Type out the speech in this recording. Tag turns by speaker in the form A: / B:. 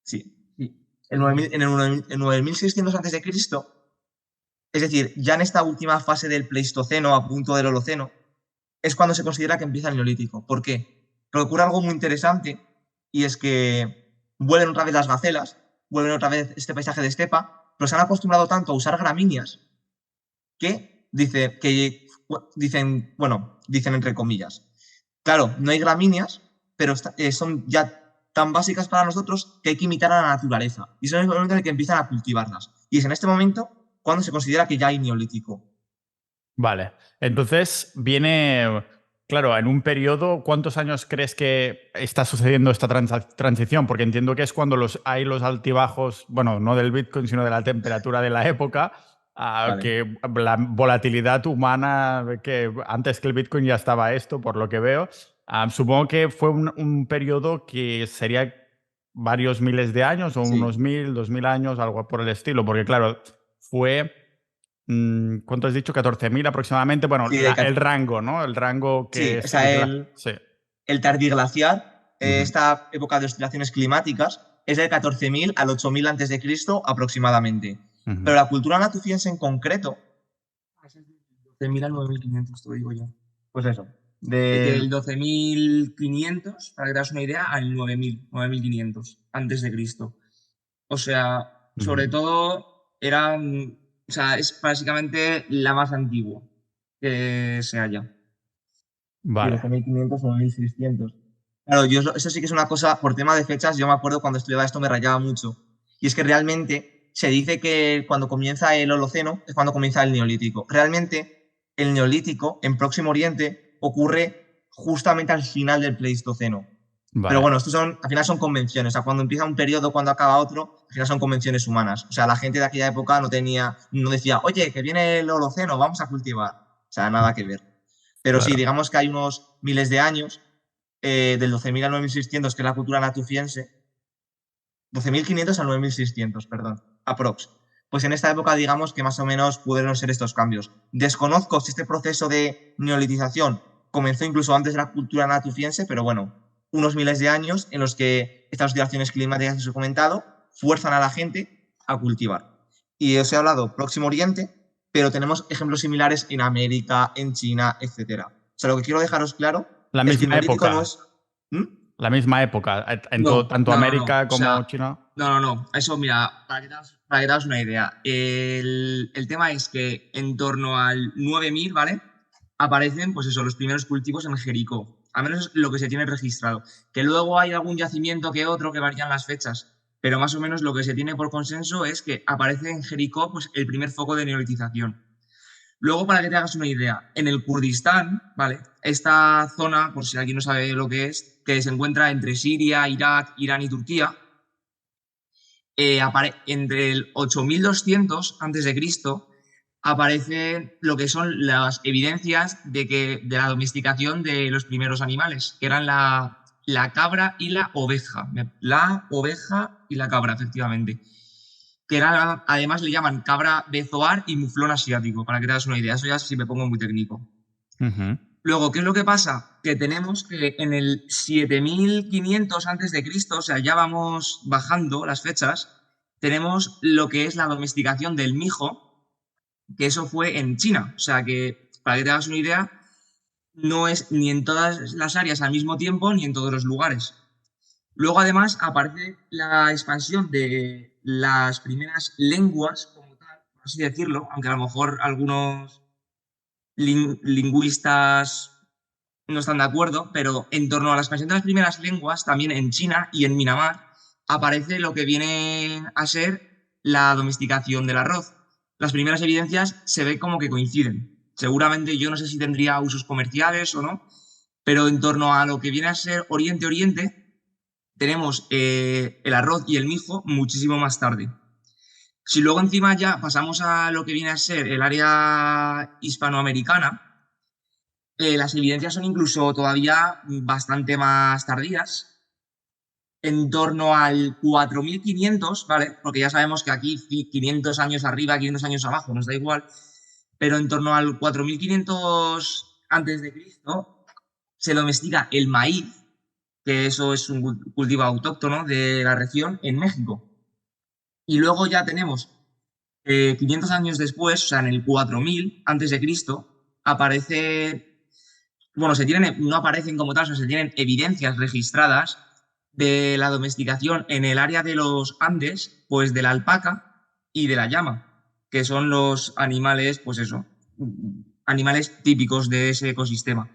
A: Sí, sí. En el 9600 antes de Cristo, es decir, ya en esta última fase del Pleistoceno, a punto del Holoceno, es cuando se considera que empieza el Neolítico. ¿Por qué? Porque ocurre algo muy interesante y es que vuelven otra vez las gacelas, vuelven otra vez este paisaje de estepa, pero se han acostumbrado tanto a usar gramíneas dicen entre comillas, claro, no hay gramíneas, pero son ya tan básicas para nosotros que hay que imitar a la naturaleza. Y eso es el momento en el que empiezan a cultivarlas. Y es en este momento cuando se considera que ya hay neolítico.
B: Vale. Entonces viene, claro, en un periodo, ¿cuántos años crees que está sucediendo esta transición? Porque entiendo que es cuando hay los altibajos, bueno, no del Bitcoin, sino de la temperatura de la época,
A: Vale.
B: que la volatilidad humana, que antes que el Bitcoin ya estaba esto, por lo que veo. Supongo que fue un periodo que sería varios miles de años o
A: Sí.
B: unos 1000, 2000 años, algo por el estilo, porque claro, fue ¿cuánto has dicho? 14.000 aproximadamente. Bueno,
A: Sí,
B: el rango, ¿no? El rango
A: sí,
B: que
A: o
B: es
A: sea,
B: la... Sí.
A: el tardiglaciar,
B: Ujú.
A: esta época de oscilaciones climáticas, es del 14.000 al 8.000 antes de Cristo aproximadamente.
B: Ujú.
A: Pero la cultura natufiense en concreto es del 12.000 al 9.500, te lo digo yo. Pues eso.
C: Del
A: Del
C: 12.500, para que te hagas una idea, al 9.000, 9.500 antes de Cristo. O sea, sobre
B: Ujú.
C: todo eran, o sea, es básicamente la más antigua que se halla.
A: Sí,
B: Vale.
A: 12.500 o 9.600. Claro, eso sí que es una cosa, por tema de fechas, yo me acuerdo cuando estudiaba esto me rayaba mucho. Y es que realmente se dice que cuando comienza el Holoceno es cuando comienza el Neolítico. Realmente el Neolítico en Próximo Oriente ocurre justamente al final del Pleistoceno. Pero
B: Vale.
A: bueno, al final son convenciones. O sea, cuando empieza un periodo, cuando acaba otro, al final son convenciones humanas. O sea, la gente de aquella época no decía, oye, que viene el Holoceno, vamos a cultivar. O sea, nada que ver. Pero sí,
B: Claro.
A: digamos que hay unos miles de años, del 12.000 al 9.600, que es la cultura natufiense, 12.500 al 9.600, perdón, aprox. Pues en esta época, digamos que más o menos pudieron ser estos cambios. Desconozco si este proceso de neolitización comenzó incluso antes de la cultura natufiense, pero bueno, unos miles de años en los que estas oscilaciones climáticas que os he comentado fuerzan a la gente a cultivar. Y os he hablado Próximo Oriente, pero tenemos ejemplos similares en América, en China, etcétera. O sea, lo que quiero dejaros claro
B: La
A: es que el
B: misma
A: neolítico no
B: época.
A: es... ¿Mm?
B: La misma época. En todo,
C: No,
B: tanto
C: no, no, no.
B: América
C: O
B: como
C: sea,
B: China.
C: no. Eso, mira, para que te hagas una idea. El tema es que en torno al 9.000, ¿vale? Aparecen, pues eso, los primeros cultivos en Jericó. Al menos es lo que se tiene registrado. Que luego hay algún yacimiento que otro que varían las fechas. Pero más o menos lo que se tiene por consenso es que aparece en Jericó, pues, el primer foco de neolitización. Luego, para que te hagas una idea, en el Kurdistán, ¿vale? Esta zona, por si alguien no sabe lo que es, que se encuentra entre Siria, Irak, Irán y Turquía, entre el 8200 a.C. aparecen lo que son las evidencias de la domesticación de los primeros animales, que eran la cabra y la oveja. La oveja y la cabra, efectivamente. Que era, además le llaman cabra bezoar y muflón asiático, para que te hagas una idea. Eso ya sí me pongo muy técnico.
B: Ujú.
C: Luego, ¿qué es lo que pasa? Que tenemos que en el 7500 a.C., o sea, ya vamos bajando las fechas, tenemos lo que es la domesticación del mijo, que eso fue en China. O sea, que para que te hagas una idea, no es ni en todas las áreas al mismo tiempo ni en todos los lugares. Luego, además, aparece la expansión de las primeras lenguas, como tal, por así decirlo, aunque a lo mejor algunos lingüistas no están de acuerdo, pero en torno a la expansión de las primeras lenguas, también en China y en Myanmar, aparece lo que viene a ser la domesticación del arroz. Las primeras evidencias se ve como que coinciden. Seguramente yo no sé si tendría usos comerciales o no, pero en torno a lo que viene a ser Oriente-Oriente, tenemos el arroz y el mijo muchísimo más tarde. Si luego encima ya pasamos a lo que viene a ser el área hispanoamericana, las evidencias son incluso todavía bastante más tardías, en torno al 4500, ¿vale? Porque ya sabemos que aquí 500 años arriba, 500 años abajo, nos da igual, pero en torno al 4500 antes de Cristo se domestica el maíz, que eso es un cultivo autóctono de la región en México. Y luego ya tenemos 500 años después, o sea, en el 4000 antes de Cristo, aparece, bueno, no aparecen como tal, o sea, se tienen evidencias registradas de la domesticación en el área de los Andes, pues de la alpaca y de la llama, que son los animales, pues eso, animales típicos de ese ecosistema.